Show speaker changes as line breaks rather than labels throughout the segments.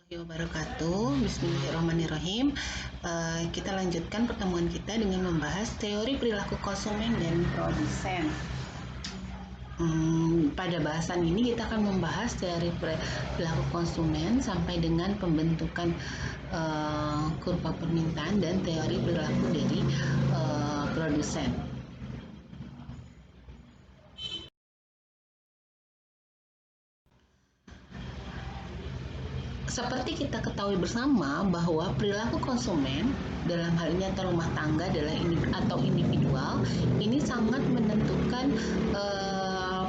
Wabarakatuh. Bismillahirrahmanirrahim. Kita lanjutkan pertemuan kita dengan membahas teori perilaku konsumen dan produsen. Pada bahasan ini kita akan membahas teori perilaku konsumen sampai dengan pembentukan kurva permintaan dan teori perilaku dari produsen. Seperti kita ketahui bersama bahwa perilaku konsumen dalam hal ini atau rumah tangga atau individual ini sangat menentukan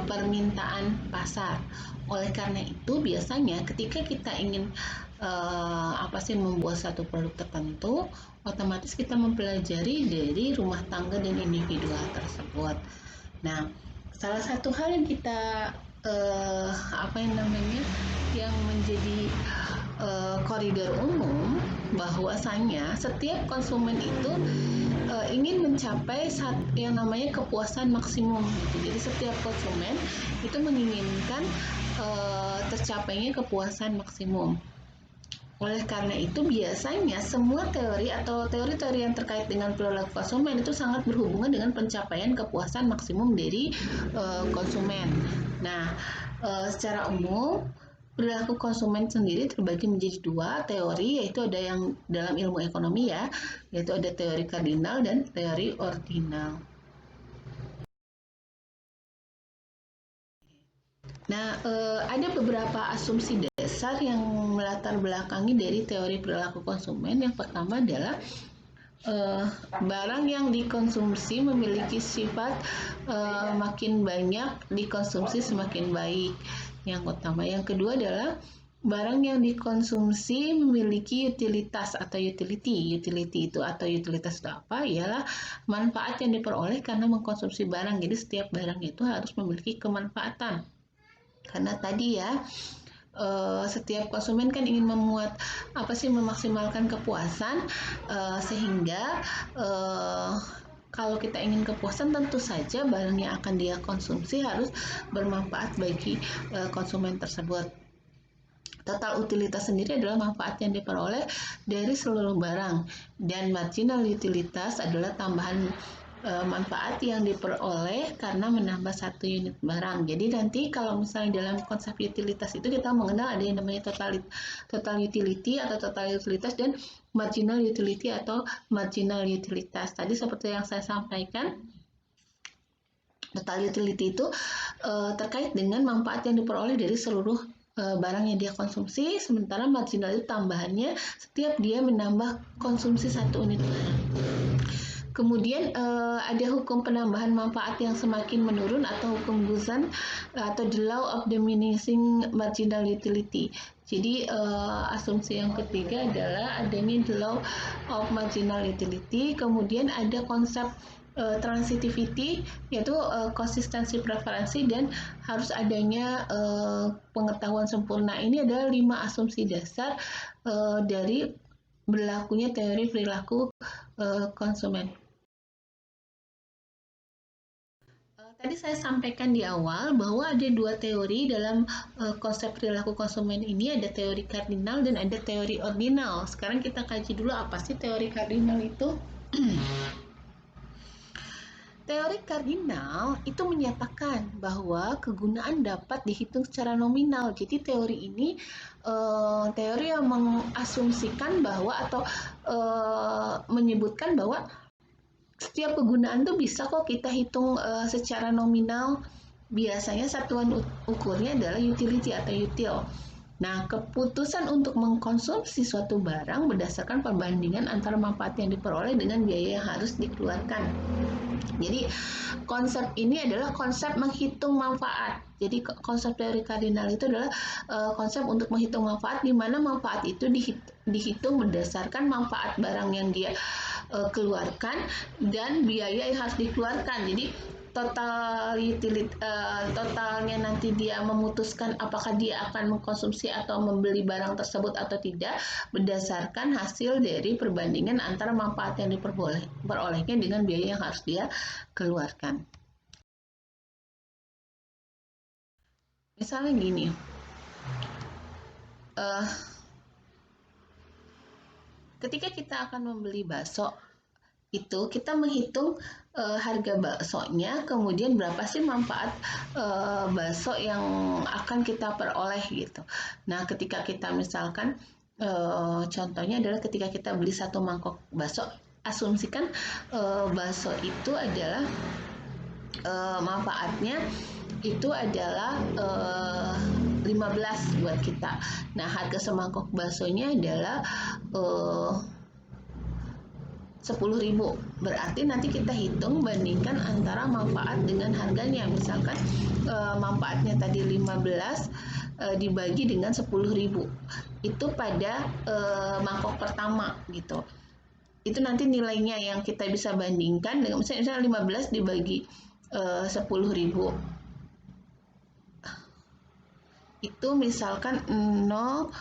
permintaan pasar. Oleh karena itu biasanya ketika kita ingin membuat satu produk tertentu, otomatis kita mempelajari dari rumah tangga dan individual tersebut. Nah, salah satu hal yang kita yang menjadi koridor umum bahwasanya setiap konsumen itu ingin mencapai yang namanya kepuasan maksimum gitu. Jadi setiap konsumen itu menginginkan tercapainya kepuasan maksimum. Oleh karena itu biasanya semua teori atau teori-teori yang terkait dengan perilaku konsumen itu sangat berhubungan dengan pencapaian kepuasan maksimum dari konsumen. Nah, secara umum perilaku konsumen sendiri terbagi menjadi dua teori, yaitu ada yang dalam ilmu ekonomi ya, yaitu ada teori kardinal dan teori ordinal. Nah, ada beberapa asumsi dasar yang melatar belakangi dari teori perilaku konsumen. Yang pertama adalah barang yang dikonsumsi memiliki sifat makin banyak dikonsumsi semakin baik. Yang utama. Yang kedua adalah barang yang dikonsumsi memiliki utilitas atau utility. Utility itu atau utilitas itu apa? Ialah manfaat yang diperoleh karena mengkonsumsi barang. Jadi setiap barang itu harus memiliki kemanfaatan. Karena tadi ya, setiap konsumen kan ingin memaksimalkan kepuasan, sehingga kalau kita ingin kepuasan tentu saja barang yang akan dia konsumsi harus bermanfaat bagi konsumen tersebut. Total utilitas sendiri adalah manfaat yang diperoleh dari seluruh barang, dan marginal utilitas adalah tambahan manfaat yang diperoleh karena menambah satu unit barang. Jadi nanti kalau misalnya dalam konsep utilitas itu kita mengenal ada yang namanya total utility atau total utilitas dan marginal utility atau marginal utilitas. Tadi seperti yang saya sampaikan, total utility itu terkait dengan manfaat yang diperoleh dari seluruh barang yang dia konsumsi, sementara marginal itu tambahannya setiap dia menambah konsumsi satu unit barang. Kemudian ada hukum penambahan manfaat yang semakin menurun atau hukum Guzan atau the law of diminishing marginal utility. Jadi asumsi yang ketiga adalah adanya the law of marginal utility. Kemudian ada konsep transitivity, yaitu konsistensi preferensi dan harus adanya pengetahuan sempurna. Ini adalah 5 asumsi dasar dari berlakunya teori perilaku konsumen. Tadi saya sampaikan di awal bahwa ada 2 teori dalam konsep perilaku konsumen ini, ada teori kardinal dan ada teori ordinal. Sekarang kita kaji dulu apa sih teori kardinal itu. Teori kardinal itu menyatakan bahwa kegunaan dapat dihitung secara nominal. Jadi teori ini teori yang mengasumsikan bahwa atau menyebutkan bahwa setiap kegunaan tuh bisa kok kita hitung secara nominal. Biasanya satuan ukurnya adalah utility atau util. Nah, keputusan untuk mengkonsumsi suatu barang berdasarkan perbandingan antara manfaat yang diperoleh dengan biaya yang harus dikeluarkan. Jadi, konsep ini adalah konsep menghitung manfaat. Jadi, konsep teori kardinal itu adalah konsep untuk menghitung manfaat, di mana manfaat itu dihitung berdasarkan manfaat barang yang dia keluarkan dan biaya yang harus dikeluarkan. Jadi, totalnya nanti dia memutuskan apakah dia akan mengkonsumsi atau membeli barang tersebut atau tidak berdasarkan hasil dari perbandingan antara manfaat yang diperolehnya dengan biaya yang harus dia keluarkan. Misalnya gini, ketika kita akan membeli bakso, itu kita menghitung harga baksonya, kemudian berapa sih manfaat bakso yang akan kita peroleh gitu. Nah, ketika kita misalkan contohnya adalah ketika kita beli satu mangkok bakso, asumsikan bakso itu adalah manfaatnya itu adalah 15 buat kita. Nah, harga semangkok baksonya adalah 10.000. Berarti nanti kita hitung bandingkan antara manfaat dengan harganya. Misalkan manfaatnya tadi 15 dibagi dengan 10.000. Itu pada mangkok pertama gitu. Itu nanti nilainya yang kita bisa bandingkan dengan misalnya 15 dibagi 10.000. Itu misalkan 0,0015.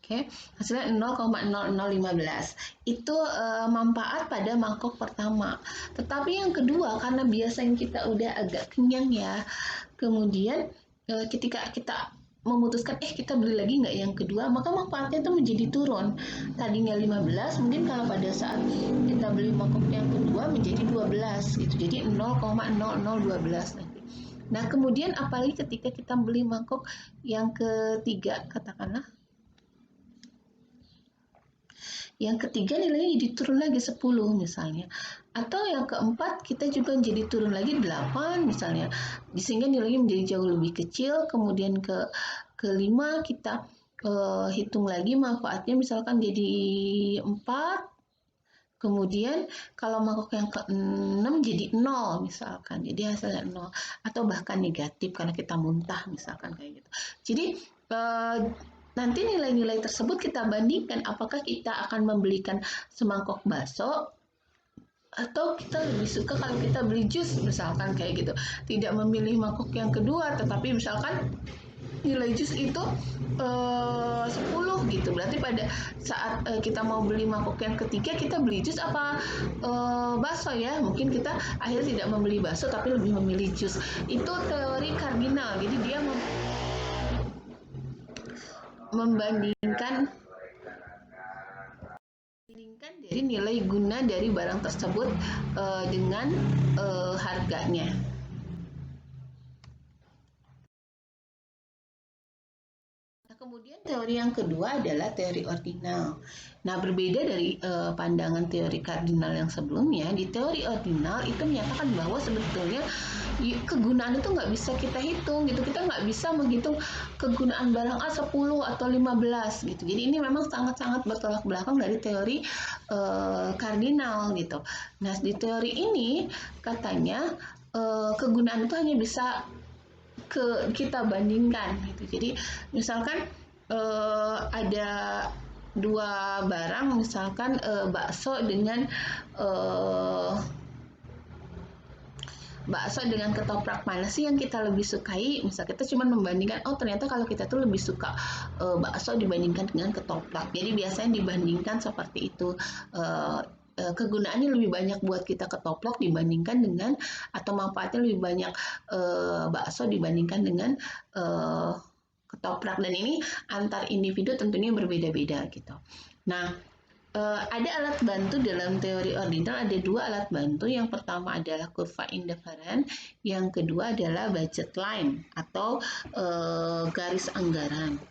Oke, hasilnya 0,0015. Itu manfaat pada mangkok pertama. Tetapi yang kedua, karena biasanya kita udah agak kenyang ya, kemudian ketika kita memutuskan kita beli lagi nggak yang kedua, maka manfaatnya itu menjadi turun. Tadinya 15, mungkin kalau pada saat kita beli mangkok yang kedua menjadi 12 gitu. Jadi 0,0012 nanti. Nah, kemudian apalagi ketika kita beli mangkok yang ketiga, katakanlah yang ketiga nilainya jadi turun lagi 10 misalnya. Atau yang keempat kita juga jadi turun lagi 8 misalnya. Sehingga nilainya menjadi jauh lebih kecil. Kemudian kelima kita hitung lagi manfaatnya misalkan jadi 4. Kemudian kalau mangkok yang ke-6 jadi 0 misalkan. Jadi hasilnya 0 atau bahkan negatif karena kita muntah misalkan kayak gitu. Jadi nanti nilai-nilai tersebut kita bandingkan apakah kita akan membelikan semangkok bakso atau kita lebih suka kalau kita beli jus misalkan kayak gitu. Tidak memilih mangkok yang kedua, tetapi misalkan nilai jus itu 10 gitu. Berarti pada saat kita mau beli mangkok yang ketiga, kita beli jus apa bakso ya. Mungkin kita akhirnya tidak membeli bakso tapi lebih memilih jus. Itu teori kardinal. Jadi dia membandingkan dari nilai guna dari barang tersebut dengan harganya. Nah, kemudian teori yang kedua adalah teori ordinal. Nah, berbeda dari pandangan teori kardinal yang sebelumnya, di teori ordinal itu menyatakan bahwa sebetulnya kegunaan itu nggak bisa kita hitung gitu. Kita nggak bisa menghitung kegunaan barang A 10 atau 15 gitu. Jadi ini memang sangat-sangat bertolak belakang dari teori kardinal gitu. Nah, di teori ini katanya kegunaan itu hanya bisa kita bandingkan gitu. Jadi misalkan ada dua barang, misalkan bakso dengan ketoprak, mana sih yang kita lebih sukai? Misal kita cuma membandingkan, oh ternyata kalau kita tuh lebih suka bakso dibandingkan dengan ketoprak. Jadi biasanya dibandingkan seperti itu. Kegunaannya lebih banyak buat kita ketoprak dibandingkan dengan, atau manfaatnya lebih banyak bakso dibandingkan dengan ketoprak. Dan ini antar individu tentunya berbeda-beda gitu. Nah, ada alat bantu dalam teori ordinal, ada dua alat bantu. Yang pertama adalah kurva indifferent, yang kedua adalah budget line atau garis anggaran.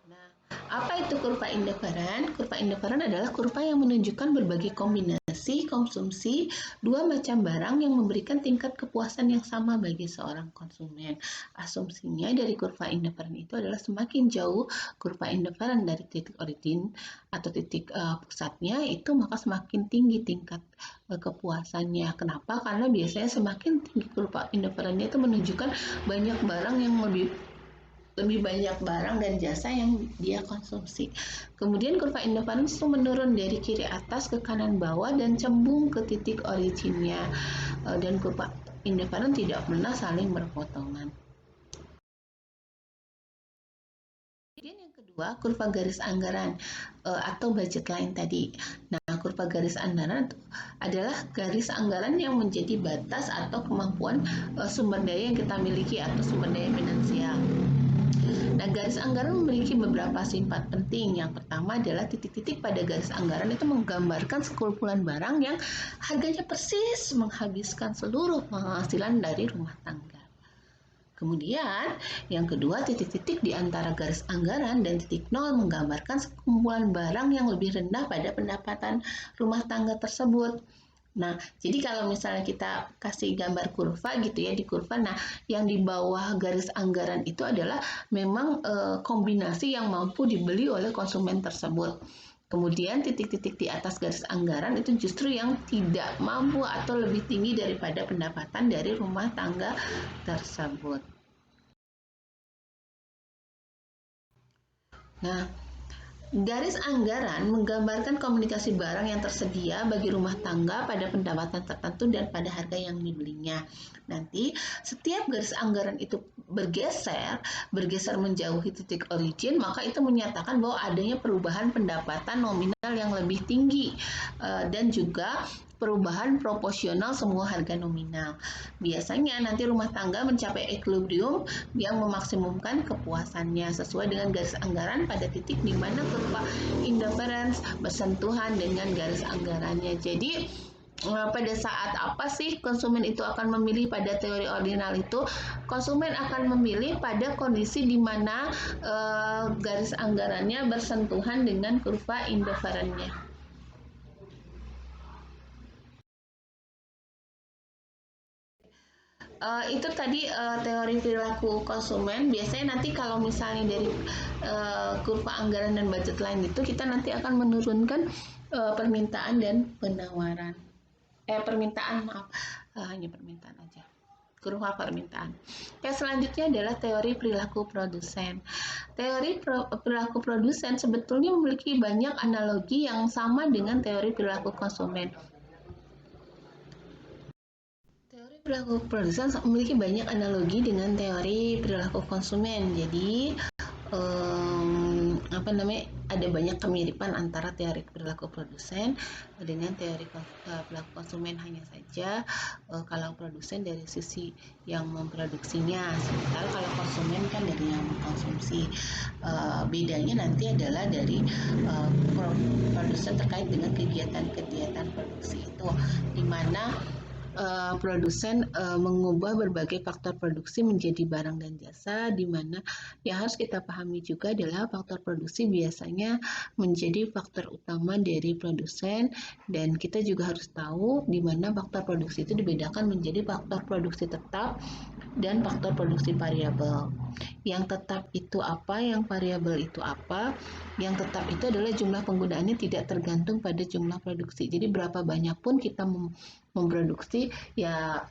Nah, apa itu kurva indifferent? Kurva indifferent adalah kurva yang menunjukkan berbagai kombinasi konsumsi dua macam barang yang memberikan tingkat kepuasan yang sama bagi seorang konsumen. Asumsinya dari kurva indifferent itu adalah semakin jauh kurva indifferent dari titik origin atau titik pusatnya itu, maka semakin tinggi tingkat kepuasannya. Kenapa? Karena biasanya semakin tinggi kurva indifferentnya itu menunjukkan banyak barang yang lebih banyak barang dan jasa yang dia konsumsi. Kemudian kurva indifferent itu menurun dari kiri atas ke kanan bawah dan cembung ke titik originnya. Dan kurva indiferen tidak pernah saling berpotongan. Kemudian yang kedua, kurva garis anggaran atau budget line tadi. Nah, kurva garis anggaran itu adalah garis anggaran yang menjadi batas atau kemampuan sumber daya yang kita miliki atau sumber daya finansial. Nah, garis anggaran memiliki beberapa sifat penting. Yang pertama adalah titik-titik pada garis anggaran itu menggambarkan sekumpulan barang yang harganya persis menghabiskan seluruh penghasilan dari rumah tangga. Kemudian, yang kedua, titik-titik di antara garis anggaran dan titik nol menggambarkan sekumpulan barang yang lebih rendah pada pendapatan rumah tangga tersebut. Nah, jadi kalau misalnya kita kasih gambar kurva gitu ya, di kurva, nah yang di bawah garis anggaran itu adalah memang kombinasi yang mampu dibeli oleh konsumen tersebut. Kemudian titik-titik di atas garis anggaran itu justru yang tidak mampu atau lebih tinggi daripada pendapatan dari rumah tangga tersebut. Nah, garis anggaran menggambarkan komunikasi barang yang tersedia bagi rumah tangga pada pendapatan tertentu dan pada harga yang dibelinya. Nanti setiap garis anggaran itu bergeser menjauhi titik origin, maka itu menyatakan bahwa adanya perubahan pendapatan nominal yang lebih tinggi dan juga perubahan proporsional semua harga nominal. Biasanya nanti rumah tangga mencapai equilibrium yang memaksimumkan kepuasannya sesuai dengan garis anggaran pada titik di mana kurva indifference bersentuhan dengan garis anggarannya. Jadi pada saat apa sih konsumen itu akan memilih pada teori ordinal itu? Konsumen akan memilih pada kondisi di mana garis anggarannya bersentuhan dengan kurva indifference-nya. Itu tadi teori perilaku konsumen. Biasanya nanti kalau misalnya dari kurva anggaran dan budget line itu kita nanti akan menurunkan permintaan dan penawaran. Permintaan maaf, hanya permintaan aja. Kurva permintaan. Yang selanjutnya adalah teori perilaku produsen. Teori perilaku produsen sebetulnya memiliki banyak analogi yang sama dengan teori perilaku konsumen. Teori perilaku produsen memiliki banyak analogi dengan teori perilaku konsumen. Jadi ada banyak kemiripan antara teori perilaku produsen dengan teori perilaku konsumen, hanya saja kalau produsen dari sisi yang memproduksinya, sementara kalau konsumen kan dari yang mengkonsumsi. Bedanya nanti adalah dari produsen terkait dengan kegiatan-kegiatan produksi itu, di mana produsen mengubah berbagai faktor produksi menjadi barang dan jasa, di mana yang harus kita pahami juga adalah faktor produksi biasanya menjadi faktor utama dari produsen, dan kita juga harus tahu di mana faktor produksi itu dibedakan menjadi faktor produksi tetap dan faktor produksi variabel. Yang tetap itu apa, yang variabel itu apa? Yang tetap itu adalah jumlah penggunaannya tidak tergantung pada jumlah produksi. Jadi berapa banyak pun kita memproduksi, ya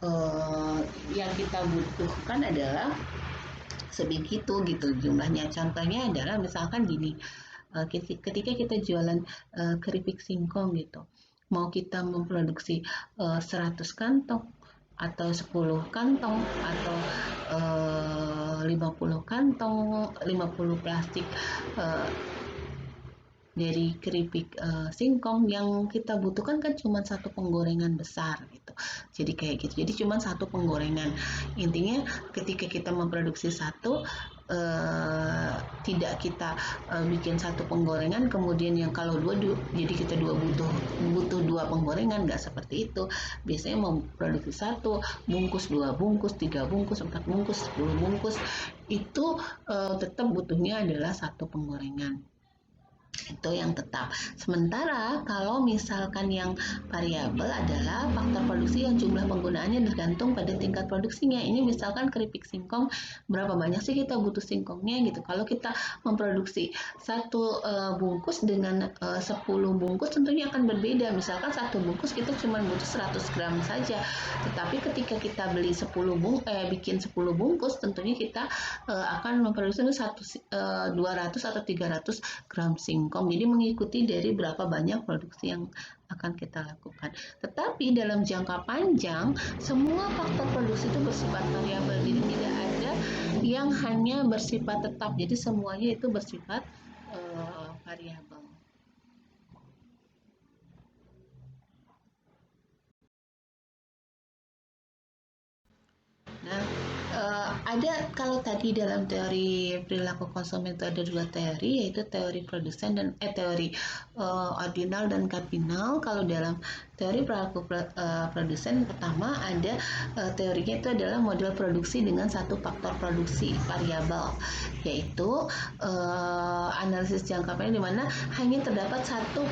yang kita butuhkan adalah sebegitu gitu jumlahnya. Contohnya adalah misalkan gini, ketika kita jualan keripik singkong gitu, mau kita memproduksi 100 kantong atau 10 kantong atau 50 kantong, 50 plastik dari keripik singkong, yang kita butuhkan kan cuma satu penggorengan besar gitu. Jadi kayak gitu. Jadi cuma satu penggorengan. Intinya ketika kita memproduksi satu, tidak kita bikin satu penggorengan kemudian yang kalau dua jadi kita butuh dua penggorengan, nggak seperti itu. Biasanya memproduksi satu bungkus, dua bungkus, tiga bungkus, 4 bungkus, 10 bungkus, itu tetap butuhnya adalah satu penggorengan. Itu yang tetap. Sementara kalau misalkan yang variabel adalah faktor produksi yang jumlah penggunaannya tergantung pada tingkat produksinya. Ini misalkan keripik singkong, berapa banyak sih kita butuh singkongnya gitu. Kalau kita memproduksi satu bungkus dengan 10 bungkus tentunya akan berbeda. Misalkan satu bungkus kita cuma butuh 100 gram saja. Tetapi ketika kita beli bikin 10 bungkus, tentunya kita akan memproduksi 200 atau 300 gram singkong. income. Jadi mengikuti dari berapa banyak produksi yang akan kita lakukan. Tetapi dalam jangka panjang, semua faktor produksi itu bersifat variabel. Jadi tidak ada yang hanya bersifat tetap. Jadi semuanya itu bersifat variabel. Nah, ada kalau tadi dalam teori perilaku konsumen itu ada dua teori, yaitu teori produsen dan teori ordinal dan kardinal. Kalau dalam teori perilaku produsen pertama ada teorinya itu adalah model produksi dengan satu faktor produksi variabel, yaitu analisis jangka panjang di mana hanya terdapat satu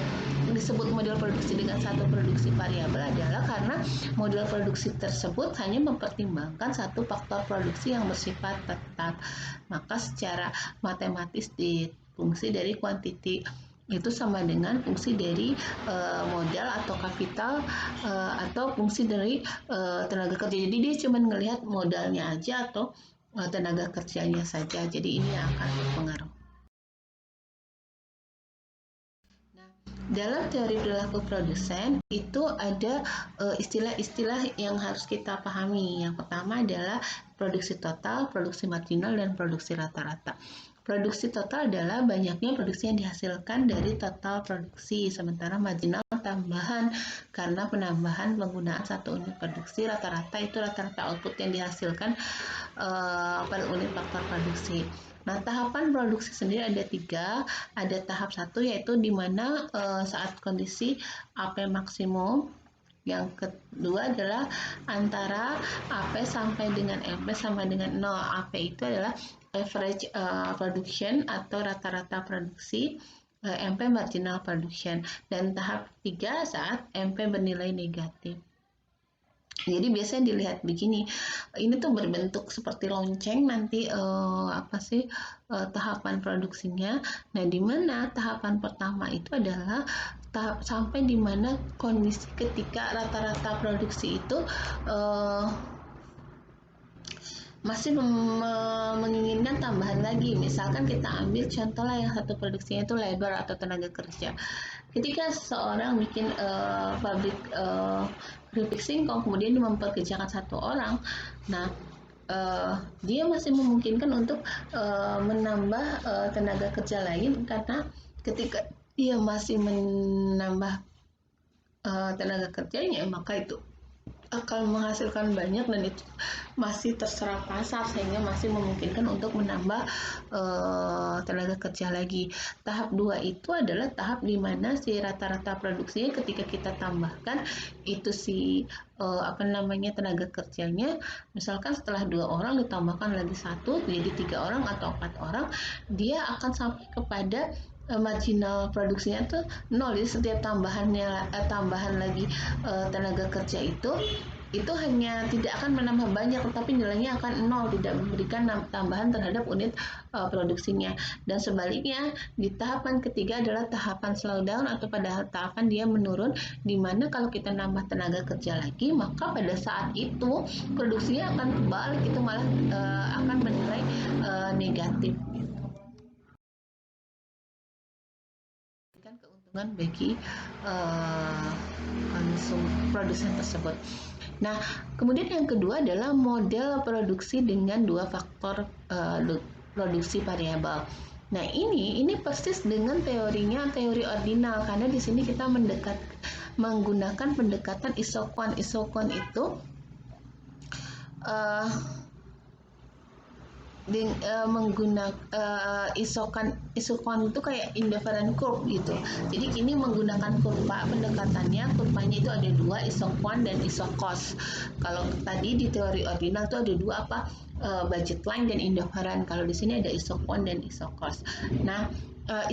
disebut model produksi dengan satu produksi variabel adalah karena model produksi tersebut hanya mempertimbangkan satu faktor produksi yang bersifat tetap. Maka secara matematis di fungsi dari kuantiti itu sama dengan fungsi dari modal atau kapital atau fungsi dari tenaga kerja. Jadi dia cuma ngelihat modalnya aja atau tenaga kerjanya saja. Jadi ini akan berpengaruh. Dalam teori perilaku produsen itu ada istilah-istilah yang harus kita pahami. Yang pertama adalah produksi total, produksi marginal, dan produksi rata-rata. Produksi total adalah banyaknya produksi yang dihasilkan dari total produksi, sementara marginal tambahan karena penambahan penggunaan satu unit produksi. Rata-rata itu rata-rata output yang dihasilkan per unit faktor produksi. Nah, tahapan produksi sendiri ada tiga. Ada tahap satu yaitu di mana saat kondisi AP maksimum. Yang kedua adalah antara AP sampai dengan MP sama dengan 0. AP itu adalah average production atau rata-rata produksi. MP marginal production. Dan tahap tiga saat MP bernilai negatif. Jadi biasanya dilihat begini, ini tuh berbentuk seperti lonceng nanti tahapan produksinya. Nah, di mana tahapan pertama itu adalah tahap sampai di mana kondisi ketika rata-rata produksi itu masih menginginkan tambahan lagi. Misalkan kita ambil contoh lah yang satu produksinya itu labor atau tenaga kerja. Ketika seorang bikin pabrik keripik singkong, kemudian dia mempekerjakan satu orang, nah dia masih memungkinkan untuk menambah tenaga kerja lain karena ketika dia masih menambah tenaga kerjanya, maka itu akan menghasilkan banyak dan itu masih terserap pasar sehingga masih memungkinkan untuk menambah tenaga kerja lagi. Tahap 2 itu adalah tahap di mana si rata-rata produksinya ketika kita tambahkan itu si tenaga kerjanya, misalkan setelah 2 orang ditambahkan lagi 1 jadi 3 orang atau 4 orang, dia akan sampai kepada marginal produksinya tuh 0. Jadi setiap tambahan lagi tenaga kerja itu hanya tidak akan menambah banyak, tetapi nilainya akan 0, tidak memberikan tambahan terhadap unit produksinya. Dan sebaliknya di tahapan ketiga adalah tahapan slowdown atau pada tahapan dia menurun, di mana kalau kita nambah tenaga kerja lagi, maka pada saat itu produksinya akan kebalik, itu malah akan bernilai negatif. Keuntungan bagi produsen tersebut. Nah, kemudian yang kedua adalah model produksi dengan dua faktor produksi variabel. Nah, ini persis dengan teori ordinal karena di sini kita menggunakan pendekatan isoquant. Isoquant itu menggunakan isoquant itu kayak indifferent curve gitu. Jadi ini menggunakan kurva, pendekatannya kurvanya itu ada dua, isoquant dan isocos. Kalau tadi di teori ordinal itu ada dua budget line dan indifferent. Kalau di sini ada isoquant dan isocos. Nah,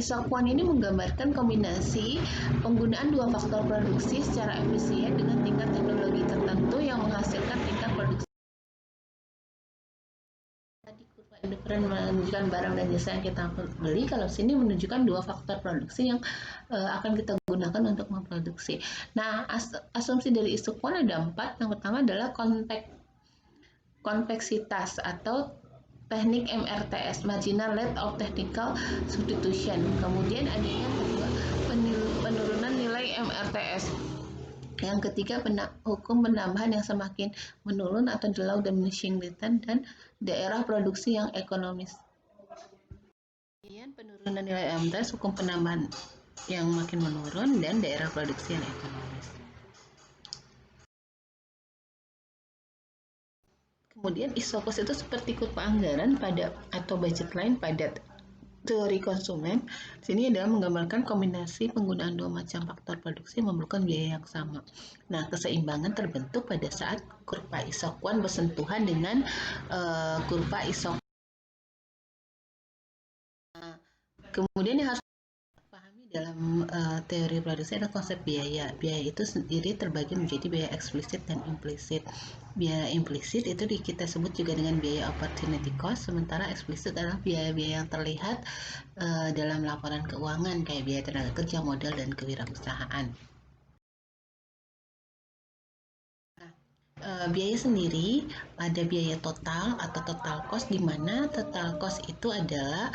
isoquant ini menggambarkan kombinasi penggunaan dua faktor produksi secara efisien dengan tingkat teknologi tertentu yang menghasilkan tingkat produksi. Indifferent menunjukkan barang dan jasa yang kita beli, kalau sini menunjukkan dua faktor produksi yang akan kita gunakan untuk memproduksi. Nah, asumsi dari isoquant ada 4. Yang pertama adalah konveksitas atau teknik MRTS, Marginal Rate of Technical Substitution. Kemudian ada yang kedua, penurunan nilai MRTS. Yang ketiga, hukum penambahan yang semakin menurun atau the low diminishing return, dan daerah produksi yang ekonomis. Kemudian penurunan nilai MRTS, hukum penambahan yang makin menurun, dan daerah produksi yang ekonomis. Kemudian isos itu seperti kurva anggaran pada atau budget line pada teori konsumen. Sini adalah menggambarkan kombinasi penggunaan dua macam faktor produksi memerlukan biaya yang sama. Nah, keseimbangan terbentuk pada saat kurva isokuan bersentuhan dengan kurva isok. Kemudian yang harus pahami dalam teori produksi adalah konsep biaya. Biaya itu sendiri terbagi menjadi biaya eksplisit dan implisit. Biaya implisit itu kita sebut juga dengan biaya opportunity cost, sementara eksplisit adalah biaya-biaya yang terlihat dalam laporan keuangan, kayak biaya tenaga kerja, modal, dan kewirausahaan. Biaya sendiri ada biaya total atau total cost, di mana total cost itu adalah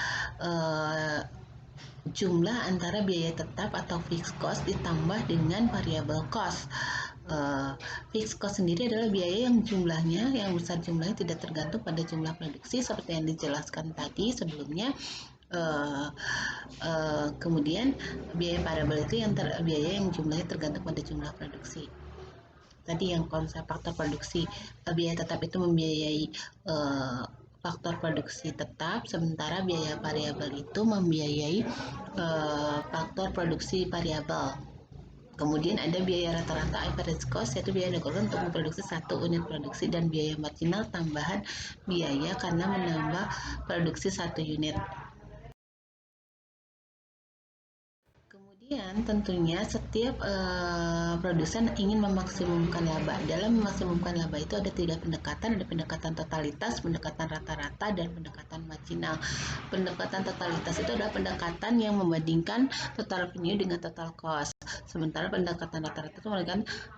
jumlah antara biaya tetap atau fixed cost ditambah dengan variable cost. Fixed cost sendiri adalah biaya yang besar jumlahnya tidak tergantung pada jumlah produksi seperti yang dijelaskan tadi sebelumnya. Kemudian biaya variabel itu biaya yang jumlahnya tergantung pada jumlah produksi. Tadi yang konsep faktor produksi, biaya tetap itu membiayai faktor produksi tetap, sementara biaya variabel itu membiayai faktor produksi variabel. Kemudian ada biaya rata-rata average cost, yaitu biaya yang dikeluarkan untuk memproduksi satu unit produksi, dan biaya marginal tambahan biaya karena menambah produksi satu unit. Kemudian tentunya setiap produsen ingin memaksimumkan laba. Dalam memaksimumkan laba itu ada 3 pendekatan, ada pendekatan totalitas, pendekatan rata-rata, dan pendekatan marginal. Pendekatan totalitas itu adalah pendekatan yang membandingkan total revenue dengan total cost. Sementara pendekatan rata-rata itu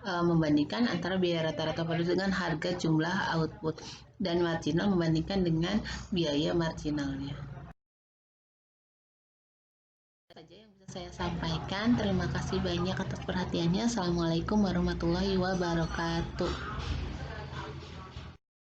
membandingkan antara biaya rata-rata produksi dengan harga jumlah output, dan marginal membandingkan dengan biaya marginalnya. Saja yang bisa saya sampaikan. Terima kasih banyak atas perhatiannya. Assalamualaikum warahmatullahi wabarakatuh.